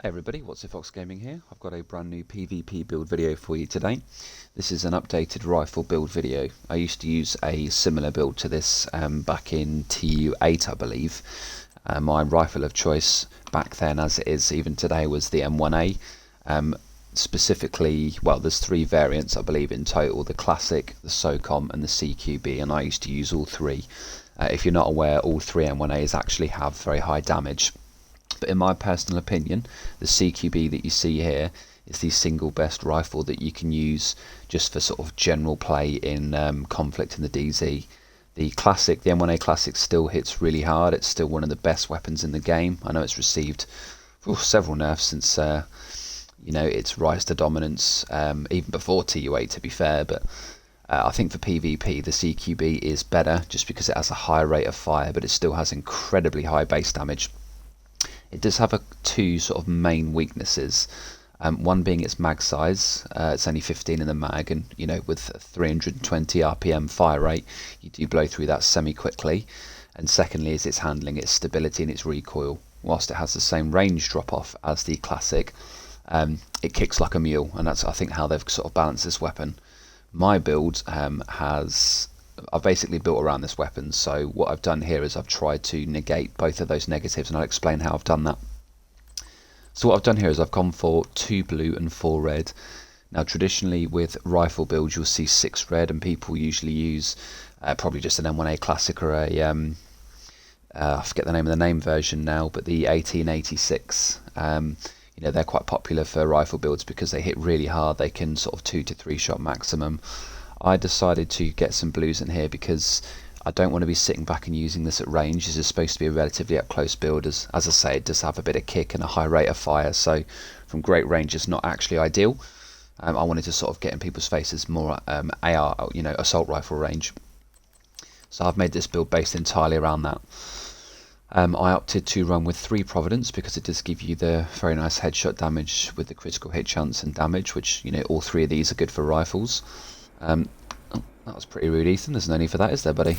Hey everybody, What's It Fox Gaming here. I've got a brand new PvP build video for you today. This is an updated rifle build video. I used to use a similar build to this back in TU8 I believe. My rifle of choice back then, as it is even today, was the M1A. Specifically, well, there's three variants I believe in total: the Classic, the SOCOM and the CQB, and I used to use all three. If you're not aware, all three M1As actually have very high damage. But in my personal opinion, the CQB that you see here is the single best rifle that you can use just for sort of general play in conflict in the DZ. The Classic, the M1A Classic, still hits really hard. It's still one of the best weapons in the game. I know it's received several nerfs since its rise to dominance, even before TU8 to be fair, but I think for PvP the CQB is better just because it has a higher rate of fire, but it still has incredibly high base damage. It does have two sort of main weaknesses. One being its mag size. It's only 15 in the mag, and with 320 RPM fire rate, you do blow through that semi-quickly. And secondly is its handling, its stability and its recoil. Whilst it has the same range drop-off as the Classic, it kicks like a mule, and that's I think how they've sort of balanced this weapon. My build I've basically built around this weapon, so what I've done here is I've tried to negate both of those negatives, and I'll explain how I've done that. So what I've done here is I've gone for 2 blue and 4 red. Now traditionally with rifle builds you'll see 6 red, and people usually use probably just an M1A Classic or a I forget the name of the name version now, but the 1886. They're quite popular for rifle builds because they hit really hard. They can sort of 2 to 3 shot maximum. I decided to get some blues in here because I don't want to be sitting back and using this at range. This is supposed to be a relatively up close build. As I say, it does have a bit of kick and a high rate of fire, so from great range it's not actually ideal. I wanted to sort of get in people's faces more AR, assault rifle range. So I've made this build based entirely around that. I opted to run with 3 Providence because it does give you the very nice headshot damage with the critical hit chance and damage, which all 3 of these are good for rifles. Oh, that was pretty rude, Ethan. There's no need for that, is there, buddy?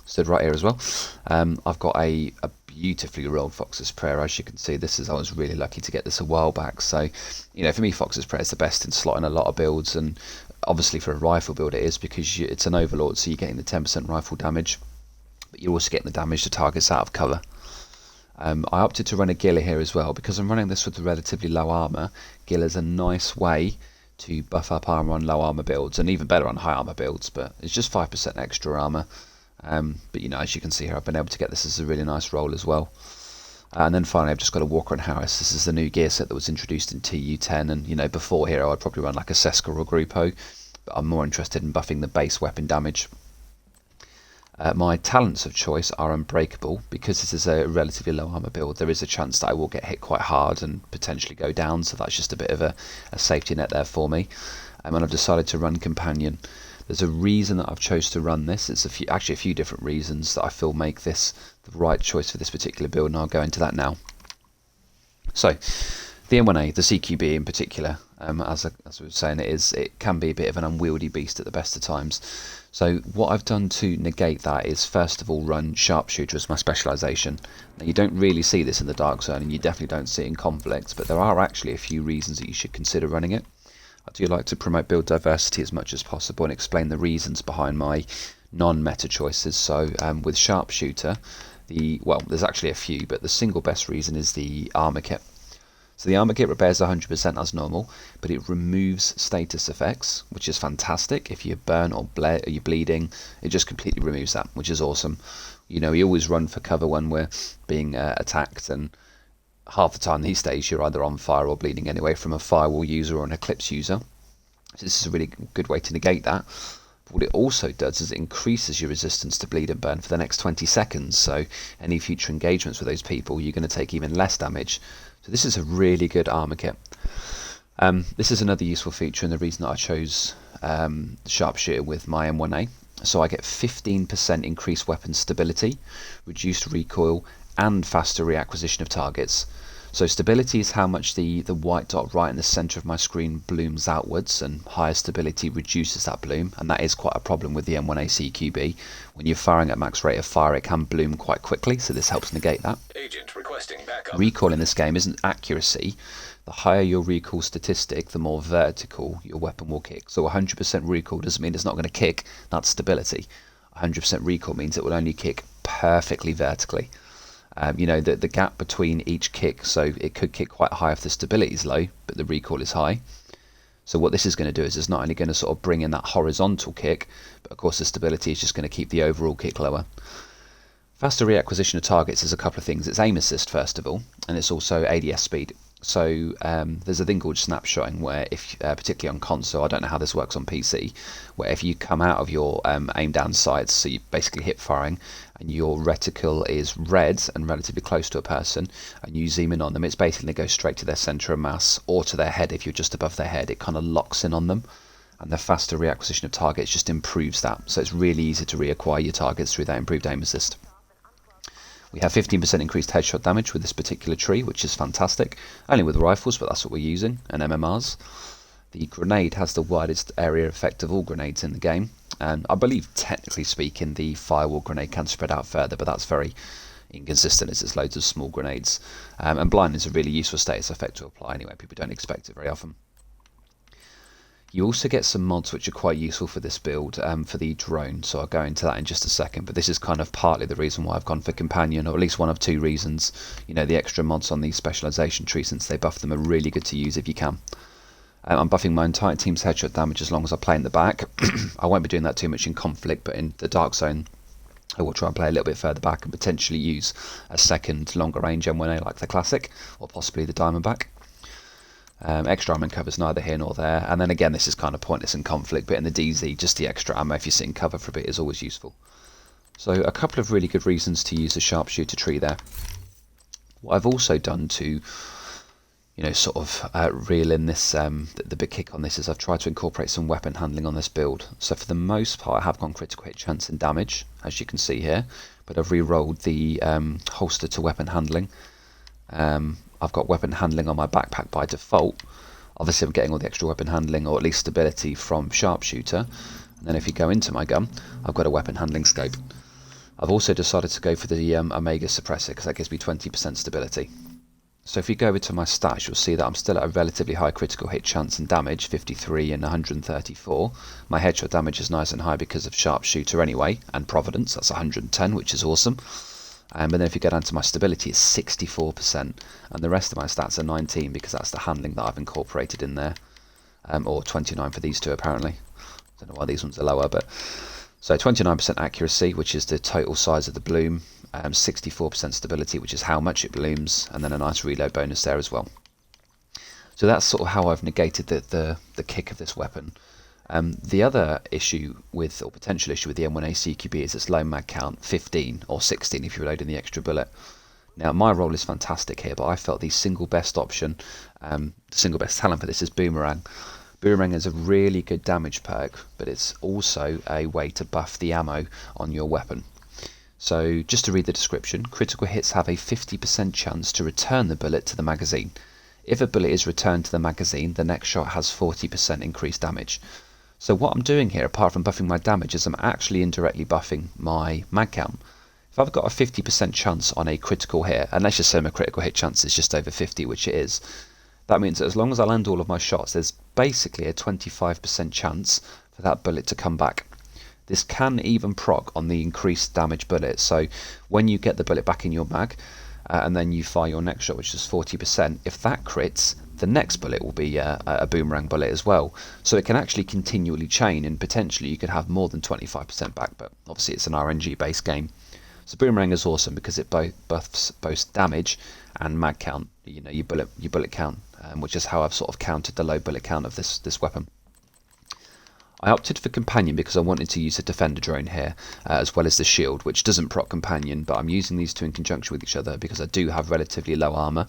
Stood right here as well. I've got a beautifully rolled Fox's Prayer. As you can see, I was really lucky to get this a while back. So, for me, Fox's Prayer is the best in slotting a lot of builds, and obviously for a rifle build it is, because it's an overlord, so you're getting the 10% rifle damage, but you're also getting the damage to targets out of cover. I opted to run a Giller here as well because I'm running this with relatively low armour. Giller's a nice way to buff up armour on low armour builds, and even better on high armour builds, but it's just 5% extra armour. But as you can see here, I've been able to get this as a really nice roll as well. And then finally I've just got a Walker and Harris. This is the new gear set that was introduced in TU10, and before here I'd probably run like a Seska or a Grupo, but I'm more interested in buffing the base weapon damage. My talents of choice are Unbreakable. Because this is a relatively low armour build, there is a chance that I will get hit quite hard and potentially go down, so that's just a bit of a safety net there for me. And I've decided to run Companion. There's a reason that I've chose to run this. It's actually a few different reasons that I feel make this the right choice for this particular build, and I'll go into that now. So the M1A, the CQB in particular, as we were saying, it can be a bit of an unwieldy beast at the best of times. So what I've done to negate that is first of all run Sharpshooter as my specialization. Now you don't really see this in the Dark Zone, and you definitely don't see it in conflict, but there are actually a few reasons that you should consider running it. I do like to promote build diversity as much as possible and explain the reasons behind my non-meta choices. So with Sharpshooter, there's actually a few, but the single best reason is the armor kit. So the armor kit repairs 100% as normal, but it removes status effects, which is fantastic. If you burn or you're bleeding, it just completely removes that, which is awesome. We always run for cover when we're being attacked, and half the time these days you're either on fire or bleeding anyway from a firewall user or an Eclipse user. So this is a really good way to negate that. But what it also does is it increases your resistance to bleed and burn for the next 20 seconds. So any future engagements with those people, you're going to take even less damage. So this is a really good armor kit. This is another useful feature, and the reason that I chose Sharpshooter with my M1A. So I get 15% increased weapon stability, reduced recoil, and faster reacquisition of targets. So stability is how much the white dot right in the center of my screen blooms outwards, and higher stability reduces that bloom, and that is quite a problem with the M1A CQB. When you're firing at max rate of fire, it can bloom quite quickly, so this helps negate that. Agent requesting backup. Recoil in this game isn't accuracy. The higher your recoil statistic, the more vertical your weapon will kick. So 100% recoil doesn't mean it's not going to kick, that's stability. 100% recoil means it will only kick perfectly vertically. The gap between each kick, so it could kick quite high if the stability is low, but the recoil is high. So what this is going to do is it's not only going to sort of bring in that horizontal kick, but of course the stability is just going to keep the overall kick lower. Faster reacquisition of targets is a couple of things. It's aim assist first of all, and it's also ADS speed. So there's a thing called snapshotting where, if particularly on console, I don't know how this works on PC, where if you come out of your aim down sights, so you basically hip firing, and your reticle is red and relatively close to a person, and you zoom in on them, it's basically going to go straight to their centre of mass or to their head. If you're just above their head, it kind of locks in on them, and the faster reacquisition of targets just improves that. So it's really easy to reacquire your targets through that improved aim assist. We have 15% increased headshot damage with this particular tree, which is fantastic. Only with rifles, but that's what we're using, and MMRs. The grenade has the widest area effect of all grenades in the game. And I believe, technically speaking, the firewall grenade can spread out further, but that's very inconsistent as it's loads of small grenades. And blind is a really useful status effect to apply anyway. People don't expect it very often. You also get some mods which are quite useful for this build, for the drone, so I'll go into that in just a second, but this is kind of partly the reason why I've gone for companion, or at least one of two reasons. The extra mods on the specialization tree, since they buff them, are really good to use if you can. I'm buffing my entire team's headshot damage as long as I play in the back. I won't be doing that too much in conflict, but in the dark zone I will try and play a little bit further back and potentially use a second longer range M1A like the Classic, or possibly the Diamondback. Extra armor and cover is neither here nor there, and then again this is kind of pointless in conflict, but in the DZ just the extra ammo if you're sitting cover for a bit is always useful. So a couple of really good reasons to use a sharpshooter tree there. What I've also done to reel in this the big kick on this is I've tried to incorporate some weapon handling on this build. So for the most part I have gone critical hit chance and damage, as you can see here, but I've re-rolled the holster to weapon handling. I've got weapon handling on my backpack by default. Obviously I'm getting all the extra weapon handling, or at least stability, from sharpshooter. And then if you go into my gun, I've got a weapon handling scope. I've also decided to go for the Omega suppressor because that gives me 20% stability. So if you go over to my stats, you'll see that I'm still at a relatively high critical hit chance and damage, 53 and 134. My headshot damage is nice and high because of sharpshooter anyway, and Providence, that's 110, which is awesome. But then if you go down to my stability, it's 64%, and the rest of my stats are 19 because that's the handling that I've incorporated in there, or 29 for these two apparently. I don't know why these ones are lower, but so 29% accuracy, which is the total size of the bloom, 64% stability, which is how much it blooms, and then a nice reload bonus there as well. So that's sort of how I've negated the kick of this weapon. The other issue with, or potential issue with the M1A CQB is its low mag count, 15 or 16 if you're loading the extra bullet. Now my roll is fantastic here, but I felt the single best option, the single best talent for this is Boomerang. Boomerang is a really good damage perk, but it's also a way to buff the ammo on your weapon. So just to read the description, critical hits have a 50% chance to return the bullet to the magazine. If a bullet is returned to the magazine, the next shot has 40% increased damage. So what I'm doing here, apart from buffing my damage, is I'm actually indirectly buffing my mag count. If I've got a 50% chance on a critical hit, and let's just say my critical hit chance is just over 50, which it is, that means that as long as I land all of my shots, there's basically a 25% chance for that bullet to come back. This can even proc on the increased damage bullet, so when you get the bullet back in your mag, and then you fire your next shot, which is 40%, if that crits, the next bullet will be a boomerang bullet as well. So it can actually continually chain, and potentially you could have more than 25% back, but obviously it's an RNG based game. So boomerang is awesome because it both buffs both damage and mag count, your bullet count, which is how I've sort of counted the low bullet count of this weapon. I opted for companion because I wanted to use a defender drone here, as well as the shield, which doesn't proc companion, but I'm using these two in conjunction with each other because I do have relatively low armour.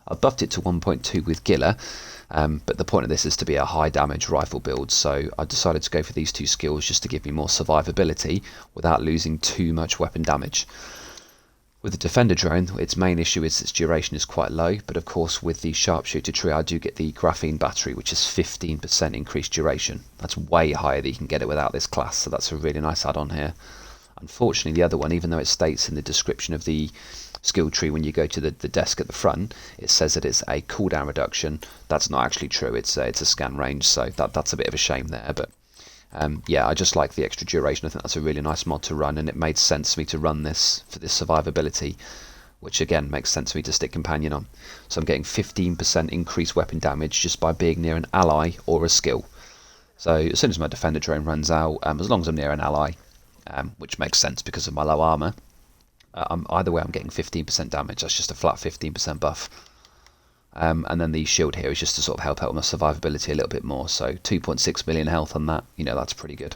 I've buffed it to 1.2 with Giller, but the point of this is to be a high damage rifle build, so I decided to go for these two skills just to give me more survivability without losing too much weapon damage. With the Defender drone, its main issue is its duration is quite low, but of course with the Sharpshooter tree I do get the graphene battery, which is 15% increased duration. That's way higher than you can get it without this class, so that's a really nice add-on here. Unfortunately, the other one, even though it states in the description of the skill tree when you go to the desk at the front, it says that it's a cooldown reduction. That's not actually true. It's a scan range, so that's a bit of a shame there. But yeah, I just like the extra duration. I think that's a really nice mod to run, and it made sense for me to run this for this survivability, which again makes sense for me to stick companion on. So I'm getting 15% increased weapon damage just by being near an ally or a skill. So as soon as my Defender drone runs out, as long as I'm near an ally, which makes sense because of my low armour, either way I'm getting 15% damage. That's just a flat 15% buff. And then the shield here is just to sort of help out with my survivability a little bit more. So 2.6 million health on that, you know, that's pretty good.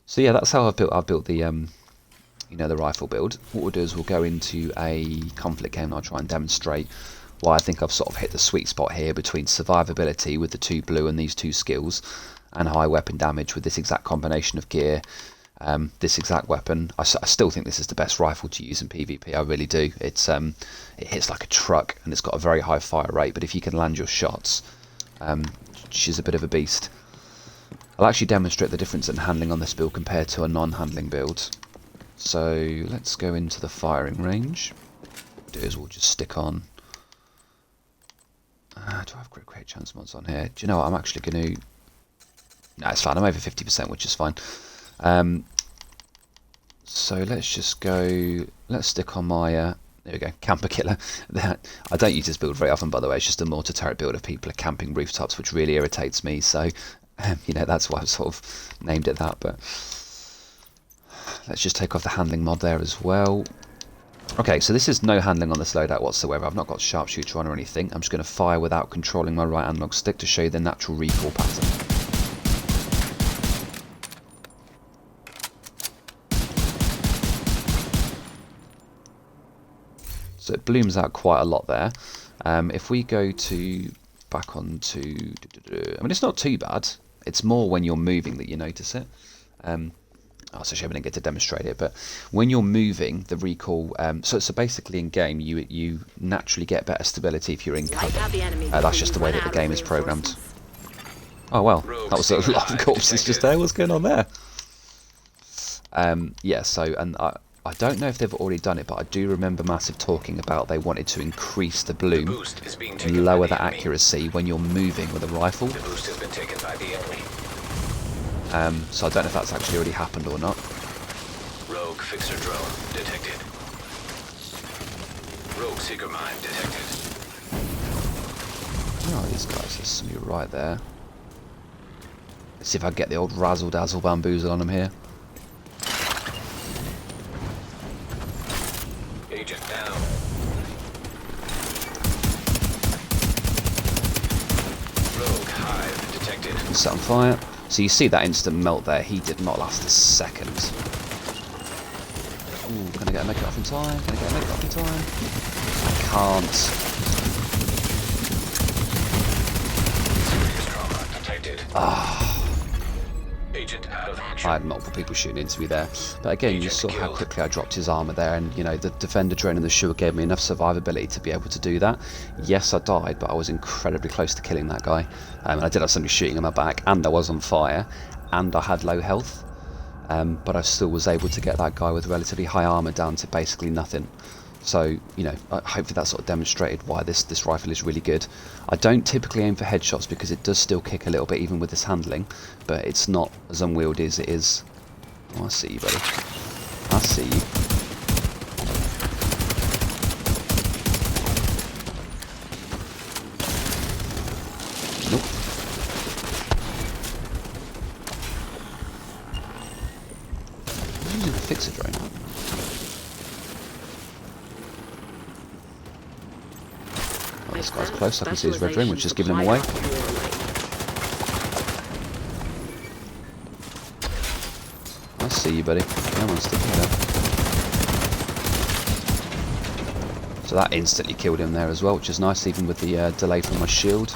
So yeah, that's how I've built the you know, the rifle build. What we'll do is we'll go into a conflict game and I'll try and demonstrate why I think I've sort of hit the sweet spot here between survivability with the 2 blue and these 2 skills, and high weapon damage with this exact combination of gear. This exact weapon, I still think this is the best rifle to use in PvP. I really do. It hits like a truck and it's got a very high fire rate, but if you can land your shots, she's a bit of a beast. I'll actually demonstrate the difference in handling on this build compared to a non-handling build. So let's go into the firing range. What we'll do is we'll just stick on. Do I have create chance mods on here? Do you know what? I'm actually going to. No, it's fine. I'm over 50%, which is fine. So let's just go. Let's stick on my. There we go, camper killer. I don't use this build very often, by the way. It's just a mortar turret build of people are camping rooftops, which really irritates me. So, you know, that's why I've sort of named it that. But let's just take off the handling mod there as well. Okay, so this is no handling on this loadout whatsoever. I've not got Sharpshooter on or anything. I'm just going to fire without controlling my right analog stick to show you the natural recoil pattern. So it blooms out quite a lot there. If we go to back onto, I mean, it's not too bad. It's more when you're moving that you notice it. Oh, so I didn't get to demonstrate it, but when you're moving, the recoil. So basically, in game, you naturally get better stability if you're in cover. That's just the way that the game is programmed. Oh well, that was a lot of corpses just there. What's going on there? Yeah. So and I don't know if they've already done it, but I do remember Massive talking about they wanted to increase the bloom and lower the accuracy when you're moving with a rifle. The boost has been taken by the enemy. So I don't know if that's actually already happened or not. Rogue fixer drone detected. Rogue seeker mine detected. Oh, these guys, there's somebody right there. Let's see if I can get the old razzle dazzle bamboozle on them here. Agent down. Rogue hive detected. Set on fire. So you see that instant melt there, he did not last a second. Ooh, can I get a make it off in time? Can I get a make it off in time? I can't. Serious trauma detected. Agent out of action. I had multiple people shooting into me there. But again, you saw how quickly I dropped his armour there, and you know, the Defender drone and the Sharpshooter gave me enough survivability to be able to do that. Yes, I died, but I was incredibly close to killing that guy. And I did have somebody shooting in my back, and I was on fire, and I had low health. But I still was able to get that guy with relatively high armour down to basically nothing. So, you know, hopefully that sort of demonstrated why this rifle is really good. I don't typically aim for headshots because it does still kick a little bit even with this handling, but it's not as unwieldy as it is. Oh, I see you, buddy. I see you. Nope. I'm using a fixer drone. This guy's close, I can see his red ring, which is giving him away. I see you, buddy. Come on, stick there. So that instantly killed him there as well, which is nice, even with the delay from my shield.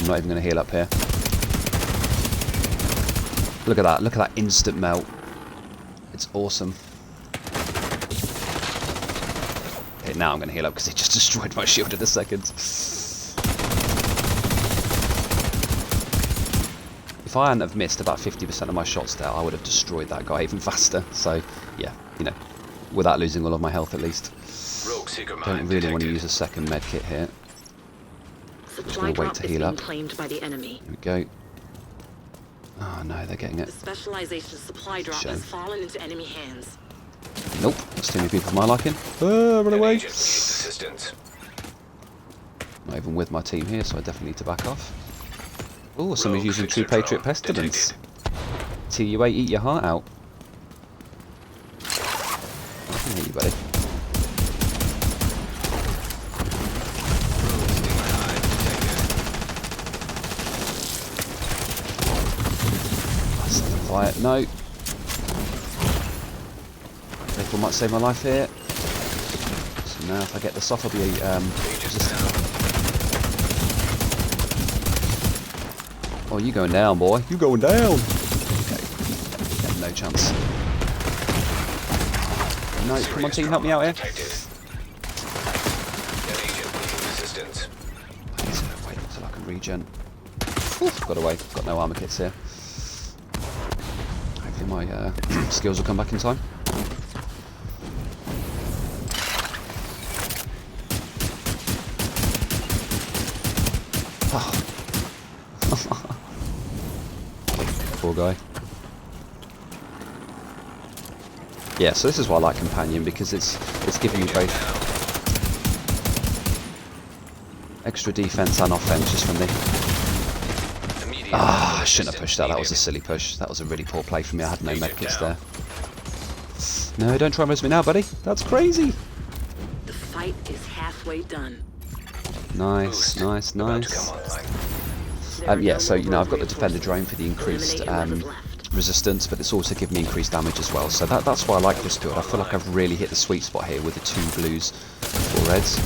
I'm not even going to heal up here. Look at that. Look at that instant melt. It's awesome. Okay, now I'm going to heal up because it just destroyed my shield in a second. If I hadn't have missed about 50% of my shots there, I would have destroyed that guy even faster. So, yeah, you know, without losing all of my health at least. Don't really want to use a second med kit here. I'm just going to wait to heal up. Claimed by the enemy. Here we go. Oh no, they're getting it. The specialization supply drop has fallen into enemy hands. Nope, that's too many people for my liking. Run away! Not even with my team here, so I definitely need to back off. Oh, somebody's using True Patriot Pestilence. TU8, eat your heart out. I can hit you, buddy. Fire. No. Rifle might save my life here. So now if I get this off, I'll be resistant. Oh, you going down, boy. You going down. Okay. Yeah, no chance. No, come on team, help me out here. Wait until I can regen. Oof, got away. Got no armor kits here. My skills will come back in time. Oh. Poor guy. Yeah, so this is why I like Companion, because it's giving you both extra defense and offense just from the... Ah, I shouldn't have pushed that. That was a silly push. That was a really poor play for me. I had no medkits there. No, don't try and res me now, buddy. That's crazy. The fight is halfway done. Nice, nice, nice. Yeah, so, you know, I've got the Defender drone for the increased resistance, but it's also given me increased damage as well. So that's why I like this build. I feel like I've really hit the sweet spot here with the 2 blues, 4 reds.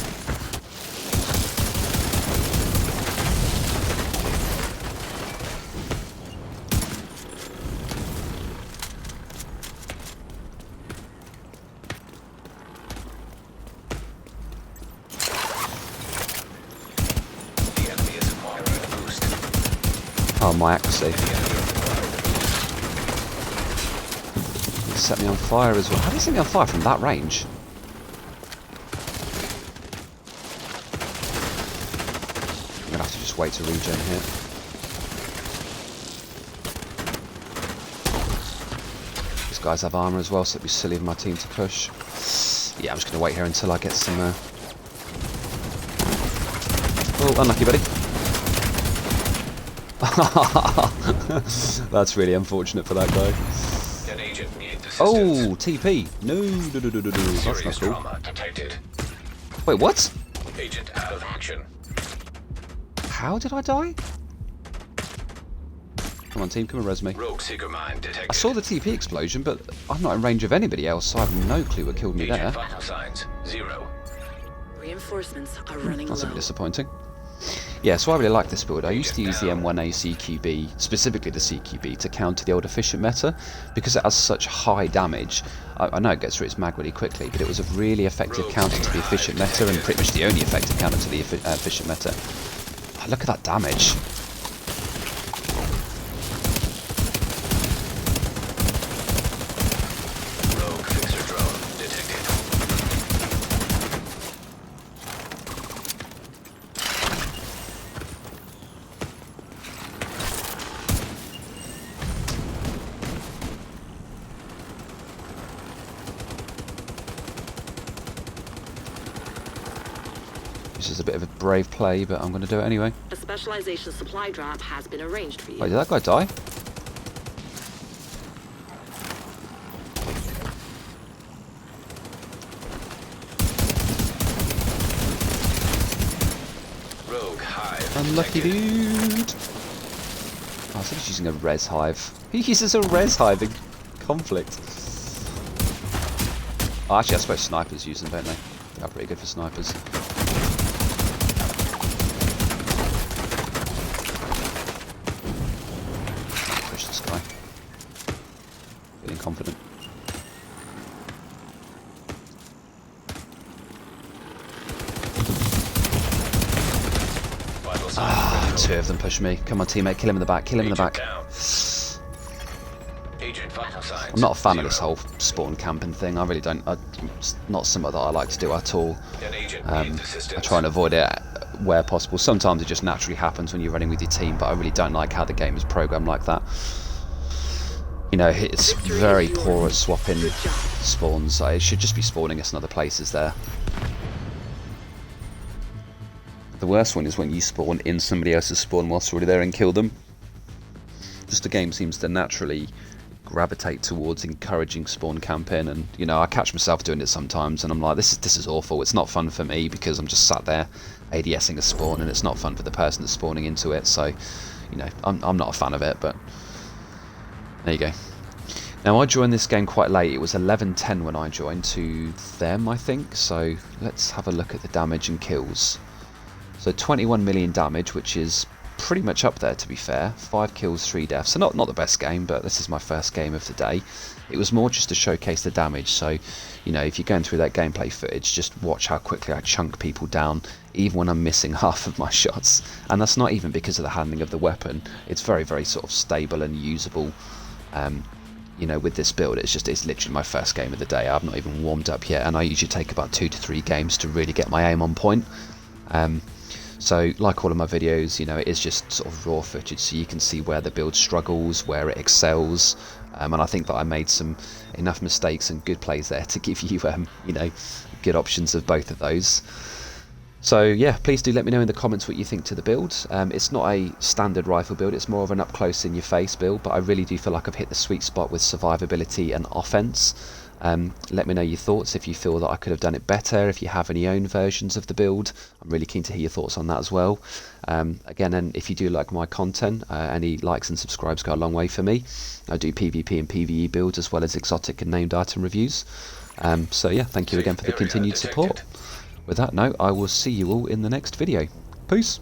Oh, my accuracy. He set me on fire as well. How did he set me on fire from that range? I'm going to have to just wait to regen here. These guys have armour as well, so it'd be silly of my team to push. Yeah, I'm just going to wait here until I get some... Oh, unlucky, buddy. That's really unfortunate for that guy. Oh, TP. No. That's not cool. Wait, what? Agent out of action. How did I die? Come on, team, come and res me. Rogue seeker mine detected. I saw the TP explosion, but I'm not in range of anybody else, so I have no clue what killed me there. Vital signs 0. Reinforcements are running That's a low. bit disappointing. Yeah, so I really like this build. I used to use the M1A CQB, specifically the CQB, to counter the old efficient meta, because it has such high damage. I know it gets through its mag really quickly, but it was a really effective counter to the efficient meta, and pretty much the only effective counter to the efficient meta. Oh, look at that damage. Rogue fixer drone detected. This is a bit of a brave play, but I'm going to do it anyway. A specialization supply drop has been arranged for you. Wait, did that guy die? Rogue hive. Unlucky dude. Oh, I think he's using a res hive. He uses a res hive in conflict. Oh, actually, I suppose snipers use them, don't they? They're pretty good for snipers. 2 of them push me. Come on, teammate, kill him in the back, kill him in the back. Down. Agent vital signs. I'm not a fan of 0. this whole spawn camping thing. I really don't. It's not something that I like to do at all. An agent needs I assistance. try and avoid it where possible. Sometimes it just naturally happens when you're running with your team, but I really don't like how the game is programmed like that. You know, it's very poor at swapping spawns. It should just be spawning us in other places there. The worst one is when you spawn in somebody else's spawn whilst you're already there and kill them. Just the game seems to naturally gravitate towards encouraging spawn camping, and you know, I catch myself doing it sometimes and I'm like, this is awful. It's not fun for me because I'm just sat there ADSing a spawn, and it's not fun for the person that's spawning into it. So, you know, I'm not a fan of it, but there you go. Now, I joined this game quite late. It was 11:10 when I joined to them, I think. So let's have a look at the damage and kills. So 21 million damage, which is pretty much up there, to be fair. 5 kills, 3 deaths. So not the best game, but this is my first game of the day. It was more just to showcase the damage. So, you know, if you're going through that gameplay footage, just watch how quickly I chunk people down, even when I'm missing half of my shots. And that's not even because of the handling of the weapon. It's very, very sort of stable and usable. You know, with this build, it's literally my first game of the day. I've not even warmed up yet, and I usually take about 2 to 3 games to really get my aim on point. So, like all of my videos, you know, it is just sort of raw footage, so you can see where the build struggles, where it excels, and I think that I made enough mistakes and good plays there to give you, you know, good options of both of those. So yeah, please do let me know in the comments what you think to the build. It's not a standard rifle build, it's more of an up close in your face build, but I really do feel like I've hit the sweet spot with survivability and offense. Let me know your thoughts if you feel that I could have done it better, if you have any own versions of the build. I'm really keen to hear your thoughts on that as well. Again, and if you do like my content, any likes and subscribes go a long way for me. I do PvP and PvE builds as well as exotic and named item reviews. So yeah, thank you again for the continued support. With that note, I will see you all in the next video. Peace!